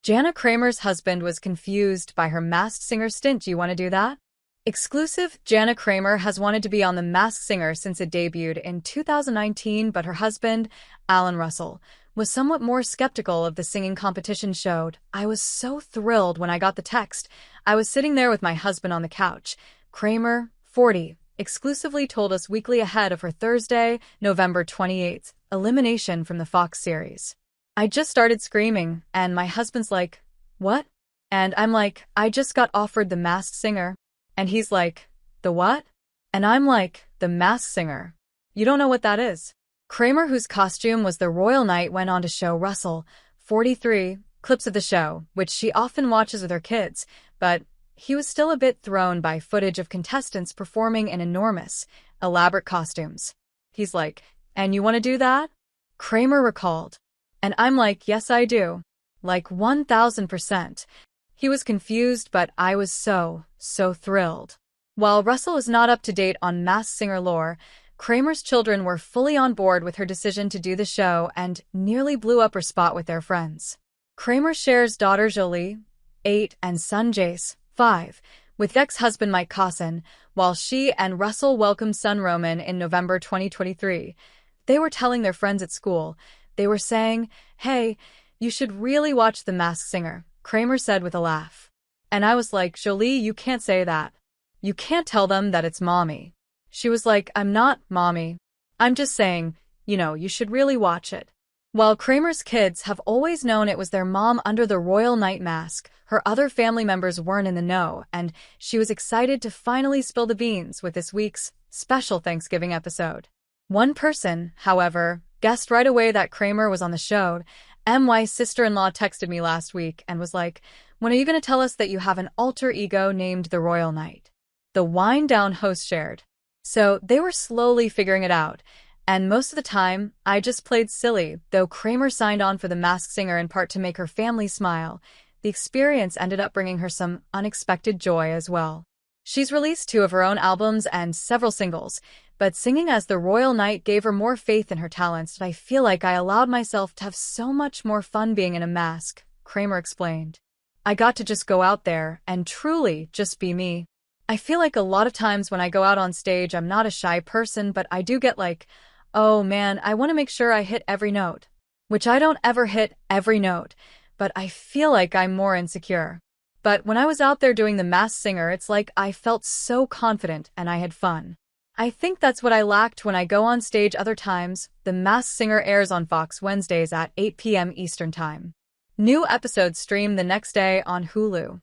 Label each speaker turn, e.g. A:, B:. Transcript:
A: Jana Kramer's husband was confused by her Masked Singer stint. Do you want to do that? Exclusive: Jana Kramer has wanted to be on The Masked Singer since it debuted in 2019, but her husband, Alan Russell, was somewhat more skeptical of the singing competition show. "I was so thrilled when I got the text. I was sitting there with my husband on the couch," Kramer, 40, exclusively told Us Weekly ahead of her Thursday, November 28th, elimination from the Fox series. "I just started screaming, and my husband's like, 'What?' And I'm like, 'I just got offered The Masked Singer.' And he's like, 'The what?' And I'm like, 'The Masked Singer.' You don't know what that is." Kramer, whose costume was the Royal Knight, went on to show Russell, 43, clips of the show, which she often watches with her kids, but he was still a bit thrown by footage of contestants performing in enormous, elaborate costumes. He's like, "And you want to do that?" Kramer recalled. "And I'm like, 'Yes, I do. Like 1000%. He was confused, but I was so thrilled." While Russell is not up to date on Masked Singer lore, Kramer's children were fully on board with her decision to do the show and nearly blew up her spot with their friends. Kramer shares daughter Jolie, 8, and son Jace, 5, with ex-husband Mike Cosson, while she and Russell welcomed son Roman in November 2023. They were telling their friends at school. They were saying, "Hey, you should really watch The Masked Singer," Kramer said with a laugh. "And I was like, 'Jolie, you can't say that. You can't tell them that it's mommy.' She was like, 'I'm not mommy. I'm just saying, you should really watch it.'" While Kramer's kids have always known it was their mom under the Royal Knight mask, her other family members weren't in the know, and she was excited to finally spill the beans with this week's special Thanksgiving episode. One person, however, guessed right away that Kramer was on the show. "My sister-in-law texted me last week and was like, 'When are you going to tell us that you have an alter ego named the Royal Knight?'" The wind-down host shared. "So they were slowly figuring it out, and most of the time, I just played silly." Though Kramer signed on for The Masked Singer in part to make her family smile, the experience ended up bringing her some unexpected joy as well. She's released 2 of her own albums and several singles, but singing as the Royal Knight gave her more faith in her talents. "I feel like I allowed myself to have so much more fun being in a mask," Kramer explained. "I got to just go out there and truly just be me. I feel like a lot of times when I go out on stage, I'm not a shy person, but I do get like, oh man, I want to make sure I hit every note. Which I don't ever hit every note, but I feel like I'm more insecure. But when I was out there doing The Masked Singer, it's like I felt so confident and I had fun. I think that's what I lacked when I go on stage other times." The Masked Singer airs on Fox Wednesdays at 8 p.m. Eastern Time. New episodes stream the next day on Hulu.